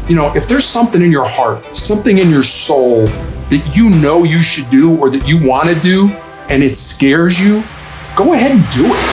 if there's something in your heart, something in your soul that you should do or that you want to do, and it scares you, go ahead and do it.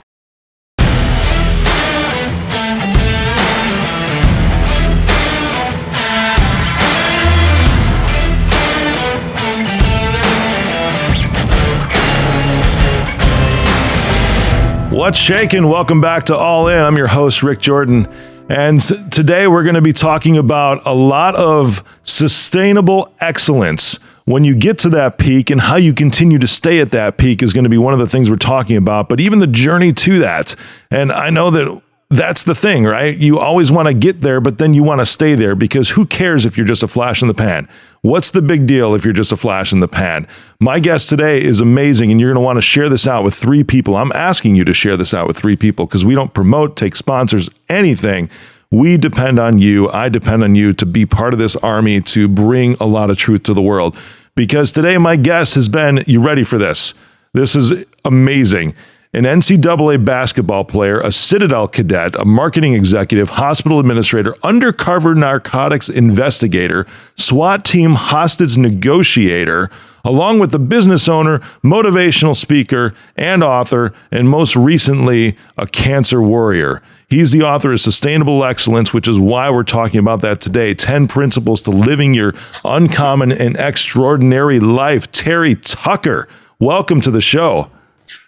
What's shaking? Welcome back to All In. I'm your host, Rick Jordan. And today we're going to be talking about a lot of sustainable excellence. When you get to that peak and how you continue to stay at that peak is going to be one of the things we're talking about, but even the journey to that. And I know that that's the thing, right? You always want to get there, but then you want to stay there because who cares if you're just a flash in the pan? What's the big deal if you're just a flash in the pan? My guest today is amazing, and you're going to want to share this out with 3 people. I'm asking you to share this out with 3 people because we don't promote, take sponsors, anything. We depend on you. I depend on you to be part of this army to bring a lot of truth to the world. Because today my guest has been, you ready for this? This is amazing. An NCAA basketball player, a Citadel cadet, a marketing executive, hospital administrator, undercover narcotics investigator, SWAT team hostage negotiator, along with the business owner, motivational speaker, and author, and most recently, a cancer warrior. He's the author of Sustainable Excellence, which is why we're talking about that today. 10 Principles to Living Your Uncommon and Extraordinary Life. Terry Tucker, welcome to the show.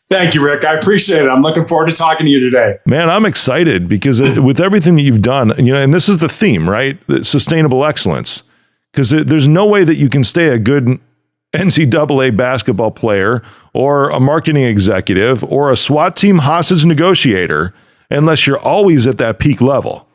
Thank you, Rick. I appreciate it. I'm looking forward to talking to you today. Man, I'm excited because with everything that you've done, and this is the theme, right? Sustainable excellence. Because there's no way that you can stay a good NCAA basketball player or a marketing executive or a SWAT team hostage negotiator unless you're always at that peak level.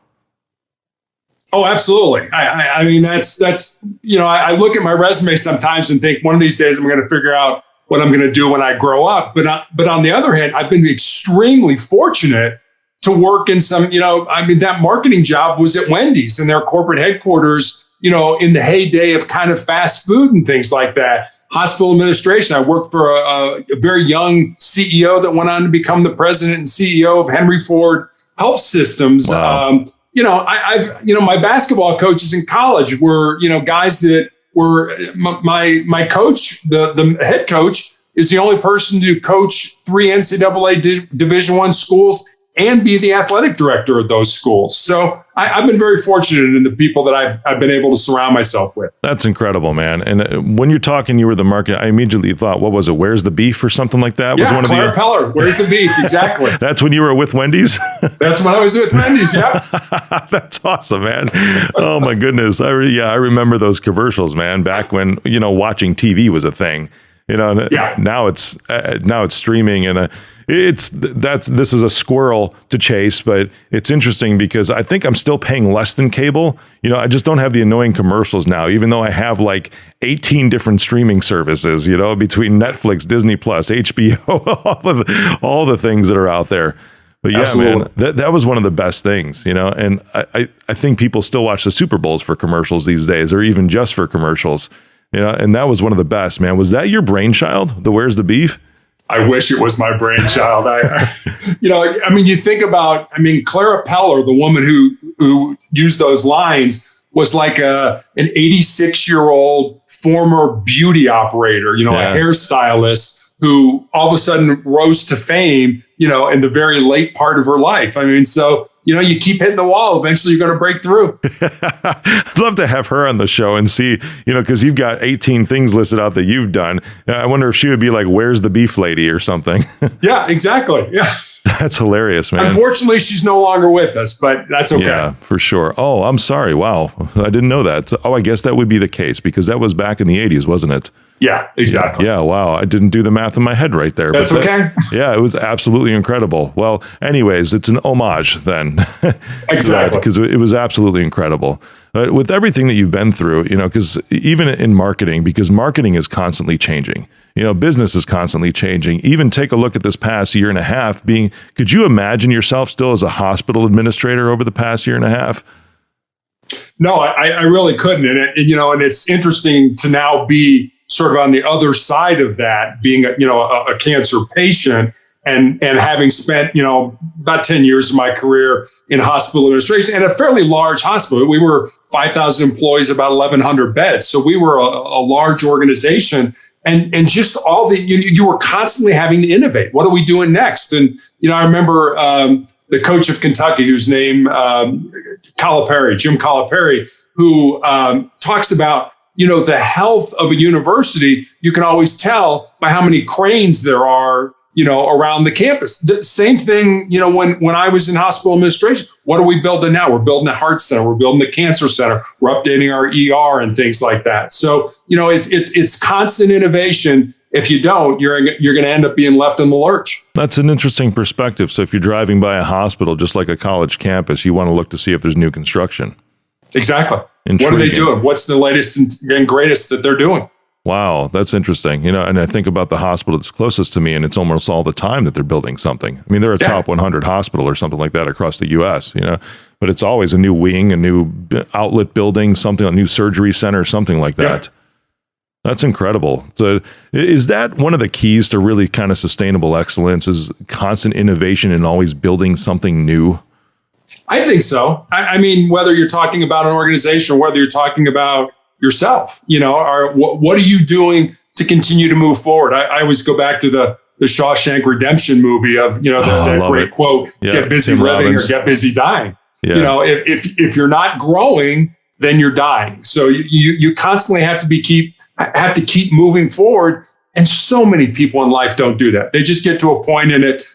Oh, absolutely. I mean, that's I look at my resume sometimes and think one of these days I'm going to figure out what I'm going to do when I grow up. But on the other hand, I've been extremely fortunate to work in some, that marketing job was at Wendy's and their corporate headquarters, in the heyday of kind of fast food and things like that. Hospital administration. I worked for a very young CEO that went on to become the president and CEO of Henry Ford Health Systems. Wow. My basketball coaches in college were, guys that were my coach, the head coach is the only person to coach 3 NCAA Division I schools and be the athletic director of those schools. So I've been very fortunate in the people that I've been able to surround myself with. That's incredible, man. And when you're talking, you were the market. I immediately thought, what was it? Where's the beef or something like that? Yeah, Clara Peller. Where's the beef? Exactly. That's when you were with Wendy's? That's when I was with Wendy's, yeah. That's awesome, man. Oh, my goodness. I remember those commercials, man, back when, watching TV was a thing. Now it's streaming and this is a squirrel to chase, but it's interesting because I think I'm still paying less than cable. I just don't have the annoying commercials now, even though I have like 18 different streaming services, between Netflix, Disney Plus, HBO, all the things that are out there. But yeah, absolutely. Man, that was one of the best things, and I think people still watch the Super Bowls for commercials these days, or even just for commercials. And that was one of the best, man. Was that your brainchild? The Where's the Beef? I wish it was my brainchild. You think about, Clara Peller, the woman who used those lines, was like an 86-year-old former beauty operator, a hairstylist who all of a sudden rose to fame, in the very late part of her life. You keep hitting the wall. Eventually, you're going to break through. I'd love to have her on the show and see, because you've got 18 things listed out that you've done. I wonder if she would be like, "Where's the beef lady?" or something. Yeah, exactly. Yeah. That's hilarious, man. Unfortunately, she's no longer with us, but that's okay. Yeah, for sure. Oh, I'm sorry. Wow. I didn't know that. Oh, I guess that would be the case because that was back in the 80s, wasn't it? Yeah, exactly. Yeah, wow. I didn't do the math in my head right there. That's okay. Yeah, it was absolutely incredible. Well, anyways, it's an homage then. Exactly. Because it was absolutely incredible. With everything that you've been through, because even in marketing, because marketing is constantly changing. Business is constantly changing. Even take a look at this past year and a half could you imagine yourself still as a hospital administrator over the past year and a half? No, I really couldn't. And it's interesting to now be sort of on the other side of that, being a cancer patient and having spent, about 10 years of my career in hospital administration and a fairly large hospital. We were 5,000 employees, about 1,100 beds. So we were a large organization. And just all you were constantly having to innovate. What are we doing next? And, I remember the coach of Kentucky, whose name, Jim Calipari, who talks about, the health of a university. You can always tell by how many cranes there are, around the campus. The same thing, when I was in hospital administration. What are we building now? We're building a heart center. We're building a cancer center. We're updating our ER and things like that. So, it's constant innovation. If you don't, you're going to end up being left in the lurch. That's an interesting perspective. So if you're driving by a hospital, just like a college campus, you want to look to see if there's new construction. Exactly. Intriguing. What are they doing? What's the latest and greatest that they're doing? Wow, that's interesting. And I think about the hospital that's closest to me, and it's almost all the time that they're building something. I mean, they're a top 100 hospital or something like that across the U.S., but it's always a new wing, a new outlet building, something, a new surgery center, something like that. Yeah. That's incredible. So is that one of the keys to really kind of sustainable excellence, is constant innovation and always building something new? I think so. I mean, whether you're talking about an organization or whether you're talking about yourself, what are you doing to continue to move forward? I always go back to the Shawshank Redemption movie of, that great quote, get busy living or get busy dying. Yeah. If you're not growing, then you're dying. So you constantly have to keep moving forward. And so many people in life don't do that. They just get to a point in it,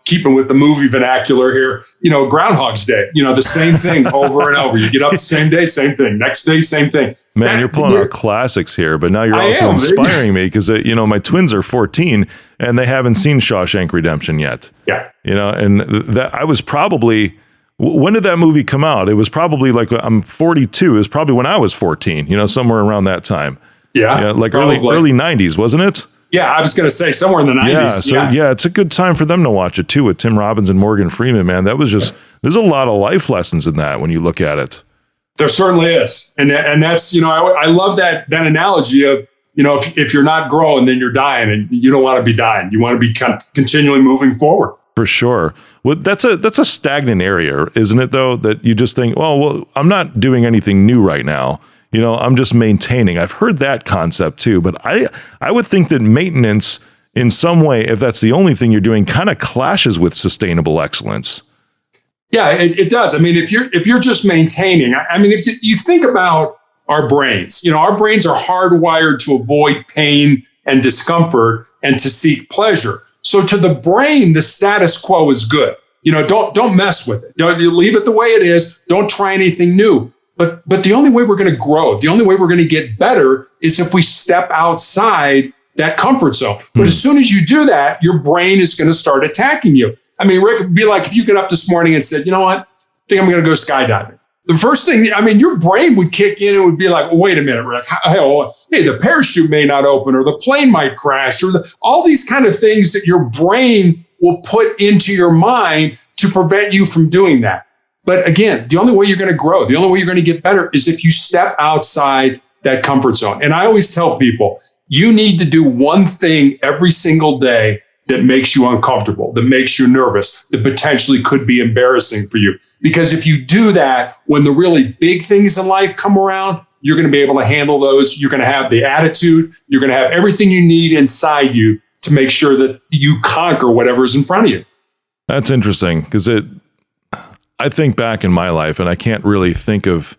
keeping with the movie vernacular here, Groundhog's Day, the same thing over and over. You get up the same day, same thing. Next day, same thing. Man, you're pulling out classics here, but now you're also inspiring me because, my twins are 14 and they haven't seen Shawshank Redemption yet. Yeah. And that I was probably, when did that movie come out? It was probably like, I'm 42. It was probably when I was 14, somewhere around that time. Yeah, like early 90s, wasn't it? Yeah, I was going to say somewhere in the 90s. Yeah, it's a good time for them to watch it too, with Tim Robbins and Morgan Freeman, man. That was there's a lot of life lessons in that when you look at it. There certainly is. And that's, I love that analogy of, if you're not growing, then you're dying, and you don't want to be dying. You want to be continually moving forward. For sure. Well, that's a stagnant area, isn't it, though, that you just think, well, I'm not doing anything new right now. I'm just maintaining. I've heard that concept too, but I would think that maintenance in some way, if that's the only thing you're doing, kind of clashes with sustainable excellence. Yeah, it does. I mean, if you're just maintaining, if you think about our brains, our brains are hardwired to avoid pain and discomfort and to seek pleasure. So to the brain, the status quo is good. Don't mess with it. Don't leave it the way it is. Don't try anything new. But the only way we're going to grow, the only way we're going to get better is if we step outside that comfort zone. But as soon as you do that, your brain is going to start attacking you. I mean, Rick, it'd be like if you get up this morning and said, you know what, I think I'm going to go skydiving. The first thing, your brain would kick in and would be like, wait a minute, Rick. Hey, the parachute may not open, or the plane might crash, or all these kind of things that your brain will put into your mind to prevent you from doing that. But again, the only way you're going to grow, the only way you're going to get better is if you step outside that comfort zone. And I always tell people, you need to do one thing every single day that makes you uncomfortable, that makes you nervous, that potentially could be embarrassing for you. Because if you do that, when the really big things in life come around, you're going to be able to handle those. You're going to have the attitude. You're going to have everything you need inside you to make sure that you conquer whatever's in front of you. That's interesting, because I think back in my life, and I can't really think of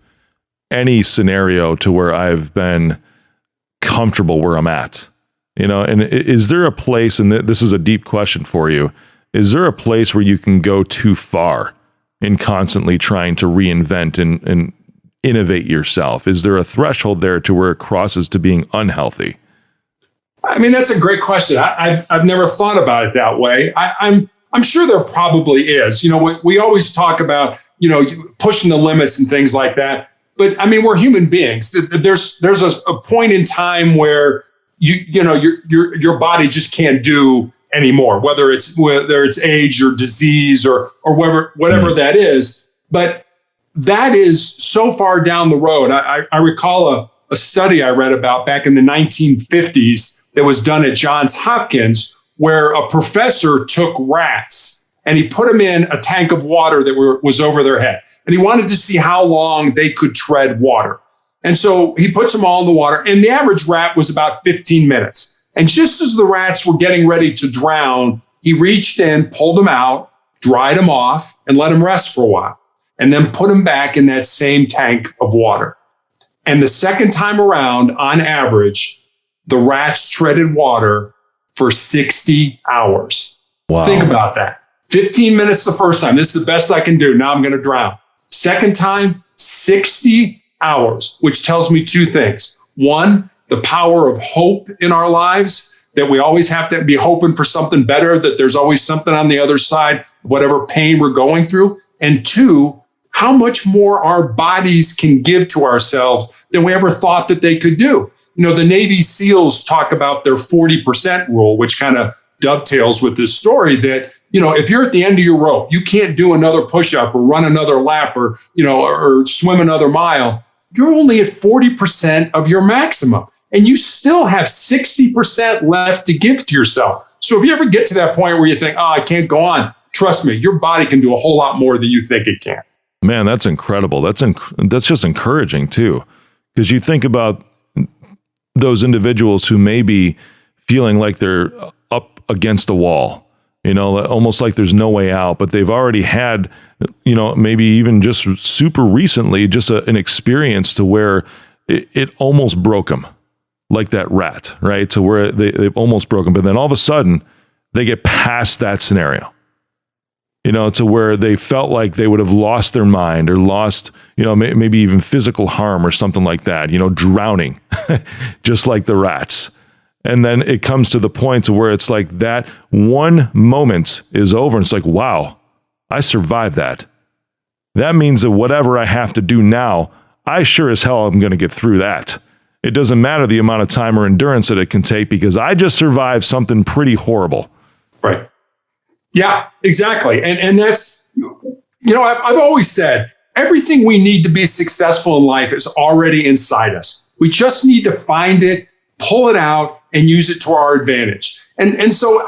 any scenario to where I've been comfortable where I'm at. And is there a place, and this is a deep question for you, is there a place where you can go too far in constantly trying to reinvent and innovate yourself? Is there a threshold there to where it crosses to being unhealthy? That's a great question. I've never thought about it that way. I'm sure there probably is. We always talk about, pushing the limits and things like that. But we're human beings. There's a point in time where your body just can't do anymore, whether it's age or disease or whatever that is. But that is so far down the road. I recall a study I read about back in the 1950s that was done at Johns Hopkins, where a professor took rats and he put them in a tank of water that was over their head. And he wanted to see how long they could tread water. And so he puts them all in the water, and the average rat was about 15 minutes. And just as the rats were getting ready to drown, he reached in, pulled them out, dried them off, and let them rest for a while, and then put them back in that same tank of water. And the second time around, on average, the rats treaded water for 60 hours. Wow. Think about that. 15 minutes the first time. This is the best I can do. Now I'm going to drown. Second time, 60 hours, which tells me two things. One, the power of hope in our lives, that we always have to be hoping for something better, that there's always something on the other side of whatever pain we're going through. And two, how much more our bodies can give to ourselves than we ever thought that they could do. You know, the Navy SEALs talk about their 40% rule, which kind of dovetails with this story that, you know, if you're at the end of your rope, you can't do another push-up or run another lap or, you know, or swim another mile. You're only at 40% of your maximum, and you still have 60% left to give to yourself. So if you ever get to that point where you think, oh, I can't go on, trust me, your body can do a whole lot more than you think it can. Man, that's incredible. That's just encouraging too, because you think about those individuals who may be feeling like they're up against a wall, you know, almost like there's no way out, but they've already had, you know, maybe even just super recently, just an experience to where it almost broke them, like that rat, right? To where they've almost broken, but then all of a sudden they get past that scenario, you know, to where they felt like they would have lost their mind or lost, you know, maybe even physical harm or something like that, you know, drowning, just like the rats. And then it comes to the point to where it's like that one moment is over. And it's like, wow, I survived that. That means that whatever I have to do now, I sure as hell am going to get through that. It doesn't matter the amount of time or endurance that it can take because I just survived something pretty horrible. Right. Yeah, exactly. And that's, you know, I've always said everything we need to be successful in life is already inside us. We just need to find it, pull it out, and use it to our advantage. And so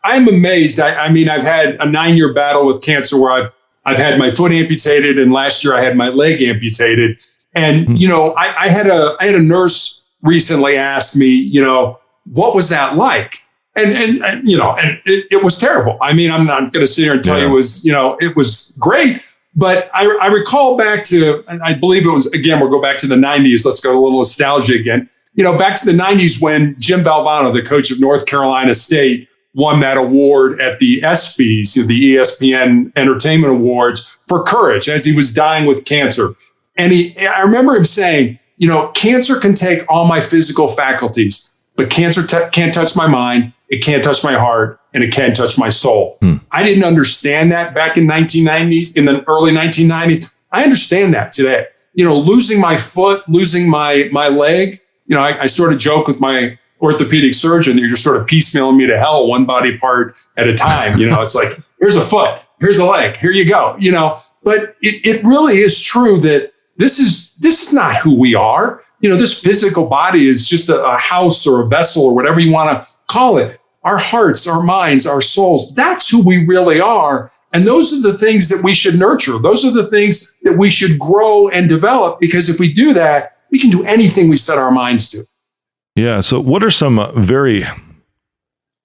I'm amazed. I mean, I've had a 9-year battle with cancer where I've had my foot amputated, and last year I had my leg amputated. And, you know, I had a nurse recently ask me, you know, what was that like? And you know, and it was terrible. I mean, I'm not going to sit here and tell you it was great. But I recall back to, and I believe it was, again, we'll go back to the 90s. Let's go a little nostalgia again. You know, back to the 90s when Jim Valvano, the coach of North Carolina State, won that award at the ESPYs, the ESPN Entertainment Awards, for courage as he was dying with cancer. And I remember him saying, you know, cancer can take all my physical faculties, but cancer can't touch my mind, it can't touch my heart, and it can't touch my soul. I didn't understand that back in the early 1990s. I understand that today. You know, losing my foot, losing my leg, you know, I sort of joke with my orthopedic surgeon that you're just sort of piecemealing me to hell one body part at a time. You know, it's like, here's a foot, here's a leg, here you go, you know. But it really is true that this is not who we are. You know, this physical body is just a house or a vessel or whatever you want to call it. Our hearts, our minds, our souls, that's who we really are. And those are the things that we should nurture. Those are the things that we should grow and develop, because if we do that, we can do anything we set our minds to. Yeah. So what are some very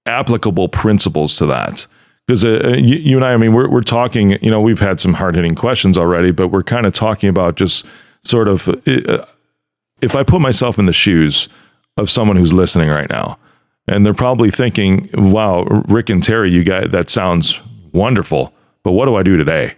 applicable principles to that? Because you and I mean, we're talking, you know, we've had some hard-hitting questions already, but we're kind of talking about just sort of, if I put myself in the shoes of someone who's listening right now, and they're probably thinking, wow, Rick and Terry, you guys, that sounds wonderful, but what do I do today?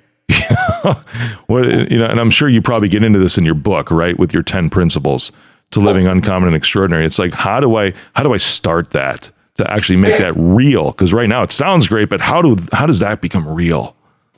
And I'm sure you probably get into this in your book, right? With your 10 principles to living uncommon and extraordinary. It's like, how do I start that to actually make that real? Because right now it sounds great, but how does that become real?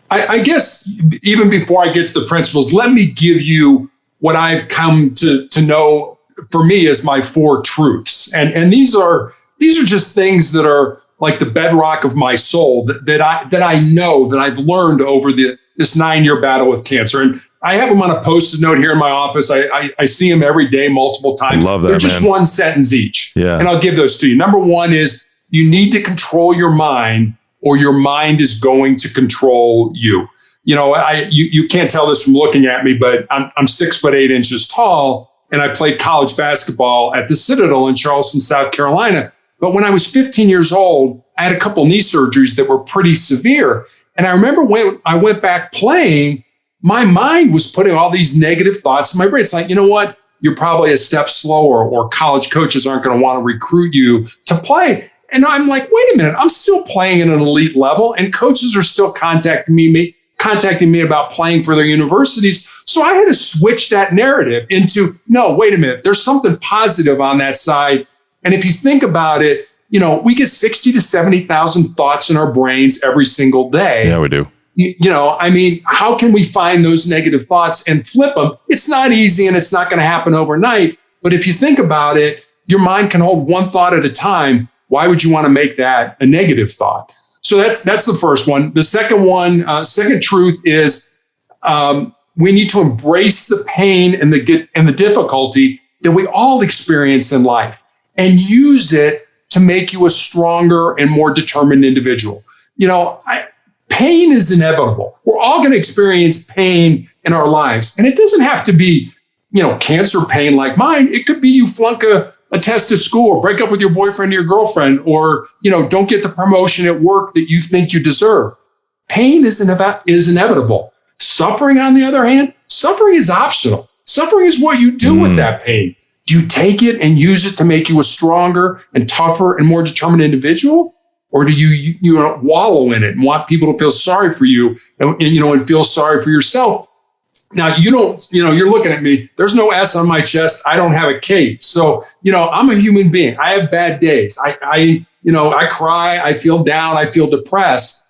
I guess even before I get to the principles, let me give you what I've come to know for me as my 4 truths. And these are just things that are like the bedrock of my soul that I know, that I've learned over this 9-year battle with cancer. And I have them on a Post-it note here in my office. I see them every day, multiple times. I love that, They're just man. one sentence each. Yeah. And I'll give those to you. Number 1 is you need to control your mind or your mind is going to control you. You can't tell this from looking at me, but I'm 6'8" tall, and I played college basketball at the Citadel in Charleston, South Carolina. But when I was 15 years old, I had a couple knee surgeries that were pretty severe. And I remember when I went back playing, my mind was putting all these negative thoughts in my brain. It's like, you know what? You're probably a step slower, or college coaches aren't going to want to recruit you to play. And I'm like, wait a minute, I'm still playing at an elite level, and coaches are still contacting me about playing for their universities. So I had to switch that narrative into, no, wait a minute, there's something positive on that side. And if you think about it, we get 60 to 70,000 thoughts in our brains every single day. Yeah, we do. How can we find those negative thoughts and flip them? It's not easy, and it's not going to happen overnight. But if you think about it, your mind can hold one thought at a time. Why would you want to make that a negative thought? So that's the first one. The second one, second truth is we need to embrace the pain and the difficulty that we all experience in life and use it to make you a stronger and more determined individual. Pain is inevitable. We're all going to experience pain in our lives. And it doesn't have to be, cancer pain like mine. It could be you flunk a test at school, or break up with your boyfriend or your girlfriend, or, don't get the promotion at work that you think you deserve. Pain is inevitable. Suffering, on the other hand, suffering is optional. Suffering is what you do with that pain. Do you take it and use it to make you a stronger and tougher and more determined individual? Or do you wallow in it and want people to feel sorry for you and feel sorry for yourself? Now, you're looking at me. There's no S on my chest. I don't have a cape. So, I'm a human being. I have bad days. I cry. I feel down. I feel depressed.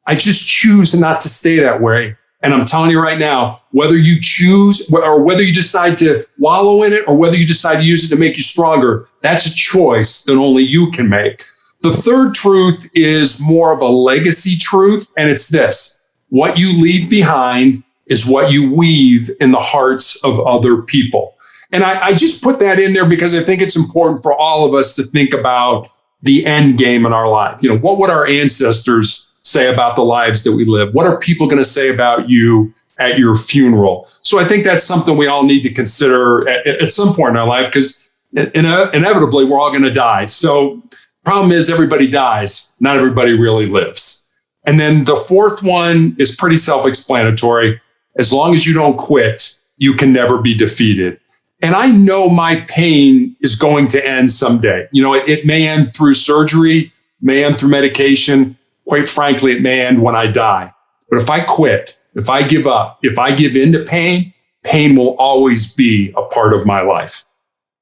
I just choose not to stay that way. And I'm telling you right now, whether you choose or whether you decide to wallow in it or whether you decide to use it to make you stronger, that's a choice that only you can make. The third truth is more of a legacy truth, and it's this: what you leave behind is what you weave in the hearts of other people. And I just put that in there because I think it's important for all of us to think about the end game in our life. What would our ancestors say about the lives that we live? What are people going to say about you at your funeral? So I think that's something we all need to consider at some point in our life, because inevitably we're all going to die. So problem is, everybody dies. Not everybody really lives. And then the fourth one is pretty self-explanatory. As long as you don't quit, you can never be defeated. And I know my pain is going to end someday. It may end through surgery, may end through medication. Quite frankly, it may end when I die. But if I quit, if I give up, if I give in to pain, pain will always be a part of my life.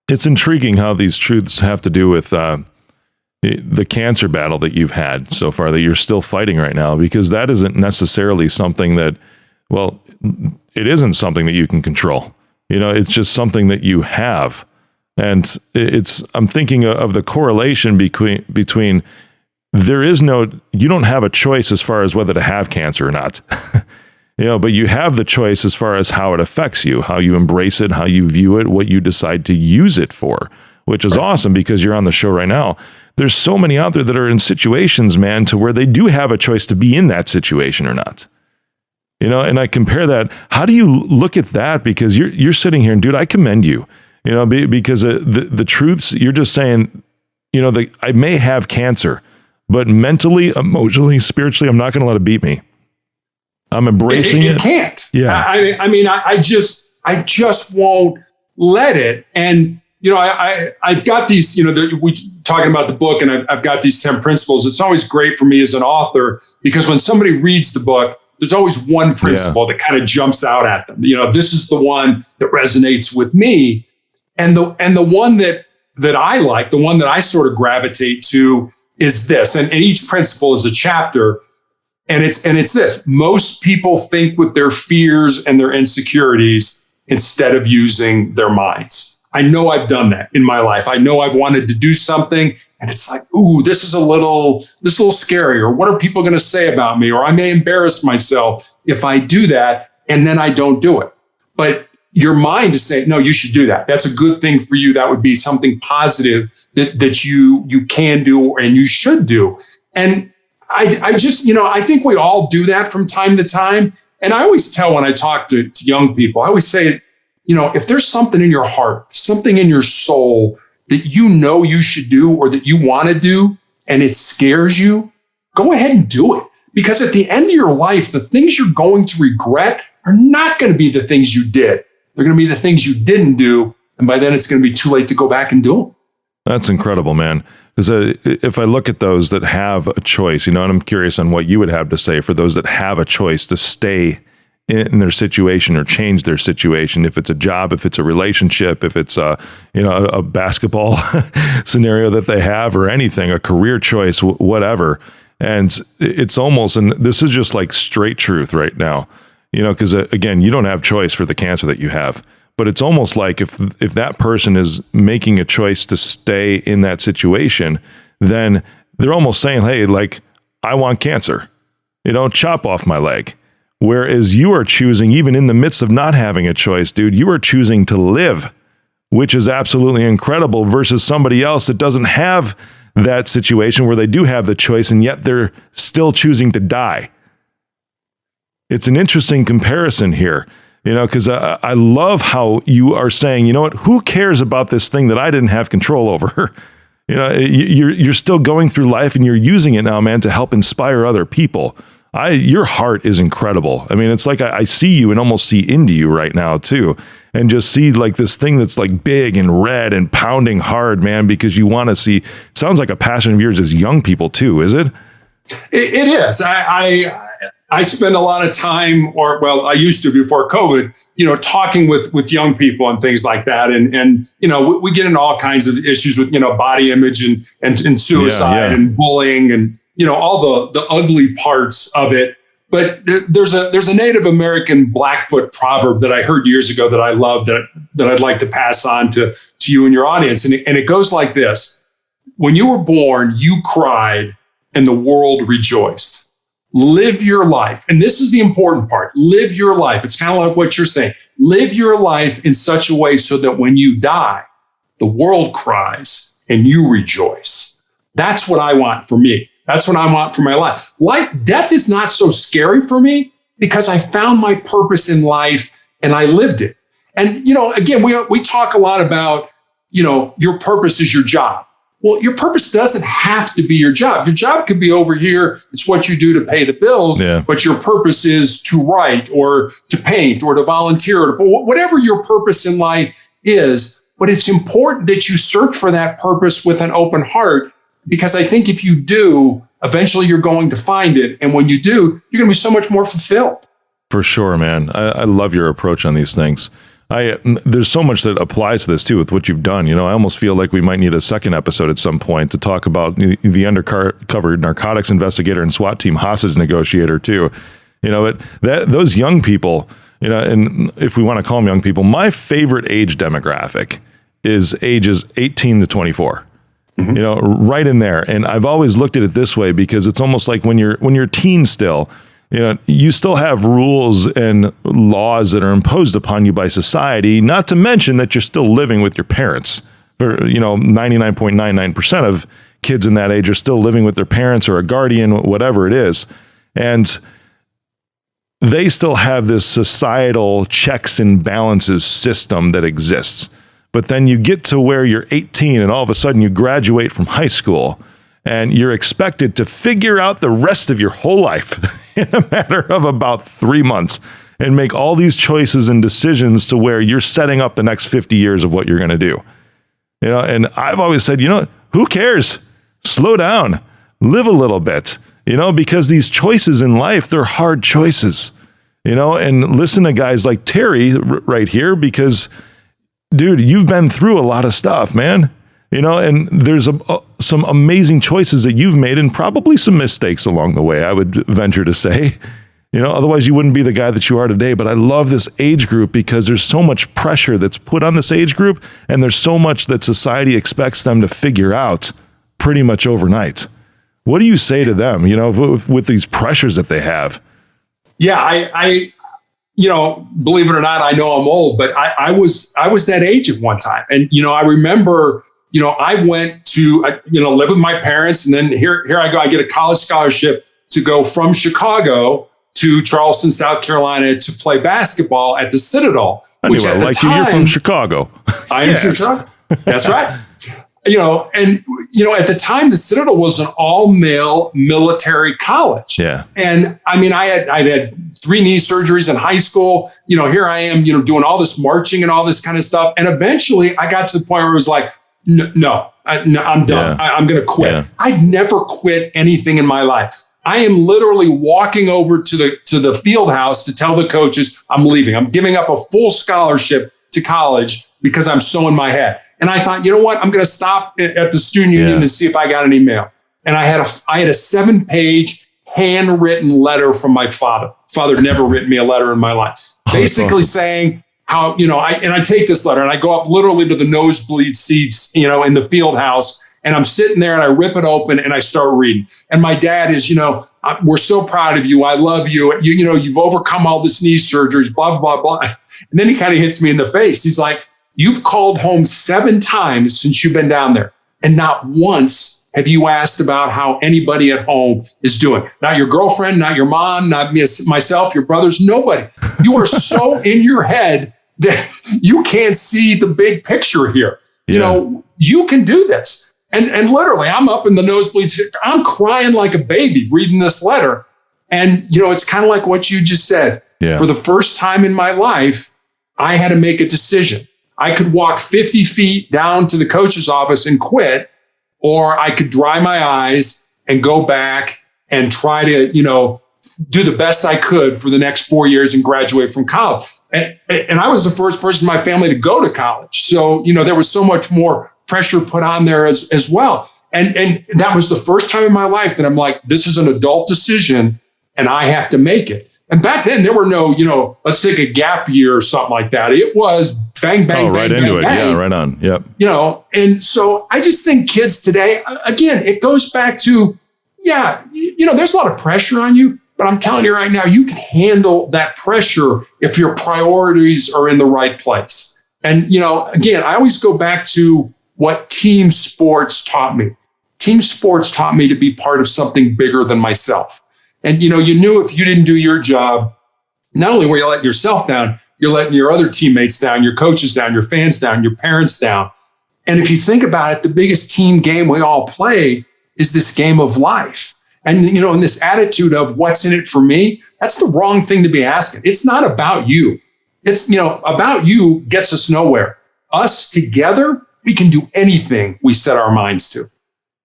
It's intriguing how these truths have to do with the cancer battle that you've had so far, that you're still fighting right now, because that isn't necessarily something that, it isn't something that you can control. It's just something that you have. And I'm thinking of the correlation between you don't have a choice as far as whether to have cancer or not, but you have the choice as far as how it affects you, how you embrace it, how you view it, what you decide to use it for, which is awesome, because you're on the show right now. There's so many out there that are in situations, man, to where they do have a choice to be in that situation or not. And I compare that. How do you look at that? Because you're sitting here and, dude, I commend you, because the truths you're just saying, I may have cancer, but mentally, emotionally, spiritually, I'm not going to let it beat me. I'm embracing it. You can't. Yeah. I just won't let it. And, I've got these, we talking about the book, and I've got these 10 principles. It's always great for me as an author, because when somebody reads the book, there's always one principle that kind of jumps out at them. This is the one that resonates with me. And the one that I like, the one that I sort of gravitate to is this. And each principle is a chapter. And it's this: most people think with their fears and their insecurities instead of using their minds. I know I've done that in my life. I know I've wanted to do something, and it's like, ooh, this is a little scary, or what are people going to say about me? Or I may embarrass myself if I do that, and then I don't do it. But your mind is saying, no, you should do that. That's a good thing for you. That would be something positive that you can do and you should do. And I just, I think we all do that from time to time. And I always tell when I talk to young people, I always say, if there's something in your heart, something in your soul that you should do or that you want to do, and it scares you, go ahead and do it. Because at the end of your life, the things you're going to regret are not going to be the things you did. They're going to be the things you didn't do. And by then it's going to be too late to go back and do them. That's incredible, man. Because if I look at those that have a choice, and I'm curious on what you would have to say for those that have a choice to stay in their situation or change their situation, if it's a job, if it's a relationship, if it's a basketball scenario that they have or anything, a career choice, whatever. And it's almost, and this is just like straight truth right now, because again, you don't have choice for the cancer that you have, but it's almost like if that person is making a choice to stay in that situation, then they're almost saying, hey, like, I want cancer, chop off my leg. Whereas you are choosing, even in the midst of not having a choice, dude, you are choosing to live, which is absolutely incredible versus somebody else that doesn't have that situation where they do have the choice and yet they're still choosing to die. It's an interesting comparison here, because I love how you are saying, you know what, who cares about this thing that I didn't have control over? You're still going through life and you're using it now, man, to help inspire other people. Your heart is incredible. I mean, it's like I see you and almost see into you right now too. And just see like this thing that's like big and red and pounding hard, man, because you want to see, it sounds like a passion of yours as young people too, is it? It is. I spend a lot of time, I used to before COVID, talking with young people and things like that. And we get into all kinds of issues with, body image and suicide and bullying and, all the ugly parts of it. But there's a Native American Blackfoot proverb that I heard years ago that I love that I'd like to pass on to you and your audience. And it goes like this. When you were born, you cried and the world rejoiced. Live your life. And this is the important part. Live your life. It's kind of like what you're saying. Live your life in such a way so that when you die, the world cries and you rejoice. That's what I want for me. That's what I want for my life. Death is not so scary for me because I found my purpose in life and I lived it. And, again, we talk a lot about, your purpose is your job. Well, your purpose doesn't have to be your job. Your job could be over here. It's what you do to pay the bills, but your purpose is to write or to paint or to volunteer or whatever your purpose in life is. But it's important that you search for that purpose with an open heart. Because I think if you do, eventually you're going to find it. And when you do, you're going to be so much more fulfilled. For sure, man. I love your approach on these things. There's so much that applies to this too with what you've done. I almost feel like we might need a second episode at some point to talk about the undercover narcotics investigator and SWAT team hostage negotiator too. Those young people, and if we want to call them young people, my favorite age demographic is ages 18 to 24. Right in there. And I've always looked at it this way because it's almost like when you're teen still, you still have rules and laws that are imposed upon you by society, not to mention that you're still living with your parents. 99.99% of kids in that age are still living with their parents or a guardian, whatever it is. And they still have this societal checks and balances system that exists. But then you get to where you're 18 and all of a sudden you graduate from high school and you're expected to figure out the rest of your whole life in a matter of about 3 months and make all these choices and decisions to where you're setting up the next 50 years of what you're going to do. And I've always said, who cares? Slow down, live a little bit, because these choices in life, they're hard choices, and listen to guys like Terry right here, because dude, you've been through a lot of stuff, man. And there's some amazing choices that you've made and probably some mistakes along the way, I would venture to say. Otherwise you wouldn't be the guy that you are today. But I love this age group because there's so much pressure that's put on this age group, and there's so much that society expects them to figure out pretty much overnight. What do you say to them, with these pressures that they have? Yeah, believe it or not, I know I'm old, but I was that age at one time. And, I remember, I went to, live with my parents, and then here I go. I get a college scholarship to go from Chicago to Charleston, South Carolina to play basketball at the Citadel. Which at the time, you're from Chicago. I am from Chicago. That's right. At the time, the Citadel was an all-male military college. Yeah. And I mean, I had 3 knee surgeries in high school. Here I am, doing all this marching and all this kind of stuff. And eventually I got to the point where it was like, no, I'm done. Yeah. I'm going to quit. Yeah. I'd never quit anything in my life. I am literally walking over to the field house to tell the coaches I'm leaving. I'm giving up a full scholarship to college because I'm so in my head. And I thought, you know what? I'm going to stop at the student union to see if I got an email. And I had a 7-page handwritten letter from my father. Father had never written me a letter in my life, basically saying how, I take this letter and I go up literally to the nosebleed seats, in the field house. And I'm sitting there and I rip it open and I start reading. And my dad is, we're so proud of you. I love you. You've overcome all this knee surgeries, blah, blah, blah. And then he kind of hits me in the face. He's like, you've called home 7 times since you've been down there. And not once have you asked about how anybody at home is doing. Not your girlfriend, not your mom, not myself, your brothers, nobody. You are so in your head that you can't see the big picture here. You can do this. And literally, I'm up in the nosebleeds. I'm crying like a baby reading this letter. And, it's kind of like what you just said. Yeah. For the first time in my life, I had to make a decision. I could walk 50 feet down to the coach's office and quit, or I could dry my eyes and go back and try to, do the best I could for the next 4 years and graduate from college. And I was the first person in my family to go to college. So, there was so much more pressure put on there as well. And that was the first time in my life that I'm like, this is an adult decision and I have to make it. And back then there were no, let's take a gap year or something like that. It was bang, bang, right bang, into bang, it. bang. Yeah, right on. Yep. And so I just think kids today, again, it goes back to, there's a lot of pressure on you, but I'm telling you right now, you can handle that pressure if your priorities are in the right place. And, again, I always go back to what team sports taught me. Team sports taught me to be part of something bigger than myself. And, you knew if you didn't do your job, not only were you letting yourself down, you're letting your other teammates down, your coaches down, your fans down, your parents down. And if you think about it, the biggest team game we all play is this game of life. And, in this attitude of what's in it for me, that's the wrong thing to be asking. It's not about you. It's, about you gets us nowhere. Us together, we can do anything we set our minds to.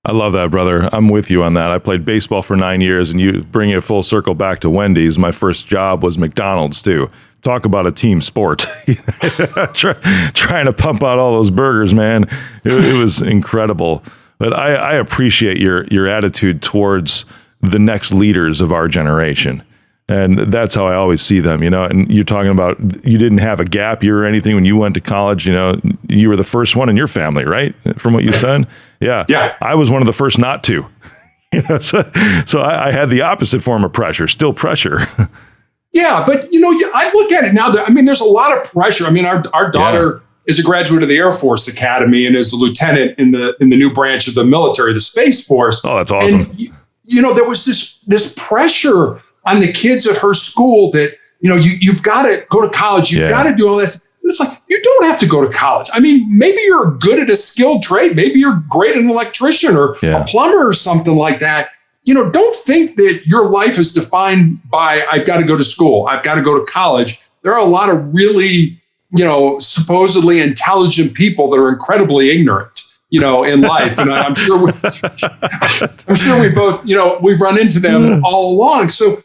I love that, brother. I'm with you on that. I played baseball for 9 years, and you bring it full circle back to Wendy's. My first job was McDonald's too. Talk about a team sport. Trying to pump out all those burgers, man. It was incredible. But I appreciate your attitude towards the next leaders of our generation. And that's how I always see them, and you're talking about you didn't have a gap year or anything when you went to college, you were the first one in your family, right? From what you said. Yeah. I was one of the first not to, so I had the opposite form of pressure, still pressure. Yeah. But, I look at it now. There's a lot of pressure. Our daughter is a graduate of the Air Force Academy and is a lieutenant in the new branch of the military, the Space Force. Oh, that's awesome. And, there was this pressure on the kids at her school that, you've got to go to college. You've got to do all this. And it's like, you don't have to go to college. Maybe you're good at a skilled trade. Maybe you're great as an electrician or a plumber or something like that. Don't think that your life is defined by, I've got to go to school. I've got to go to college. There are a lot of really, supposedly intelligent people that are incredibly ignorant, in life. And I'm sure we both, we've run into them all along. So,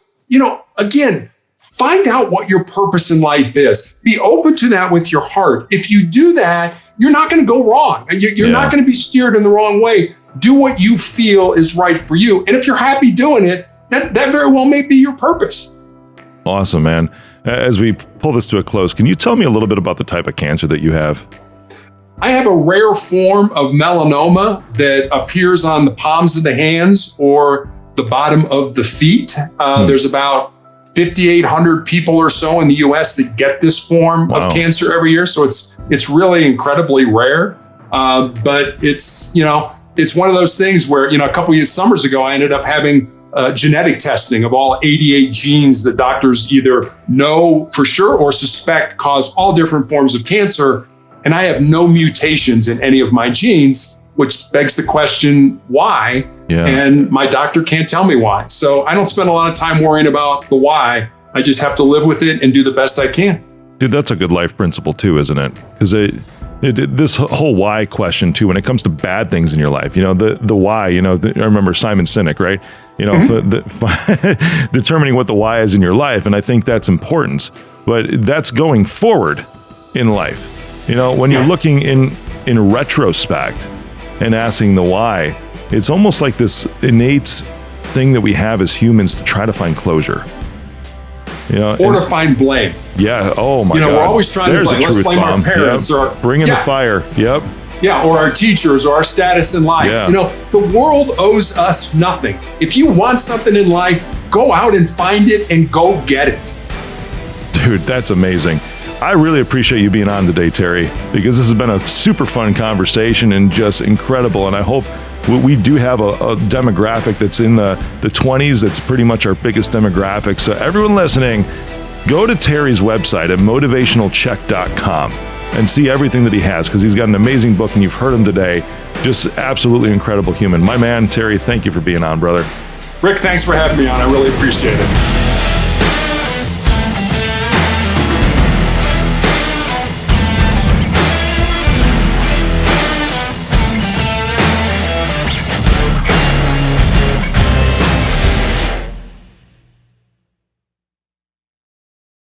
again, find out what your purpose in life is. Be open to that with your heart. If you do that, you're not going to go wrong. You're not going to be steered in the wrong way. Do what you feel is right for you. And if you're happy doing it, that very well may be your purpose. Awesome, man. As we pull this to a close, can you tell me a little bit about the type of cancer that you have? I have a rare form of melanoma that appears on the palms of the hands or the bottom of the feet. There's about 5,800 people or so in the US that get this form of cancer every year. So it's really incredibly rare. But it's one of those things where, a couple of summers ago, I ended up having genetic testing of all 88 genes that doctors either know for sure or suspect cause all different forms of cancer. And I have no mutations in any of my genes, which begs the question, why? Yeah. And my doctor can't tell me why. So I don't spend a lot of time worrying about the why. I just have to live with it and do the best I can. Dude, that's a good life principle too, isn't it? Because this whole why question too, when it comes to bad things in your life, the why, I remember Simon Sinek, right? Determining what the why is in your life. And I think that's important, but that's going forward in life. When you're looking in retrospect and asking the why, it's almost like this innate thing that we have as humans to try to find closure. Or to find blame. Yeah. Oh my God. We're always trying to blame. Let's blame our parents or bring in the fire. Yep. Yeah. Or our teachers or our status in life. Yeah. The world owes us nothing. If you want something in life, go out and find it and go get it. Dude, that's amazing. I really appreciate you being on today, Terry, because this has been a super fun conversation and just incredible. And I hope we do have a demographic that's in the 20s. That's pretty much our biggest demographic. So everyone listening, go to Terry's website at motivationalcheck.com and see everything that he has, because he's got an amazing book and you've heard him today. Just absolutely incredible human. My man, Terry, thank you for being on, brother. Rick, thanks for having me on. I really appreciate it.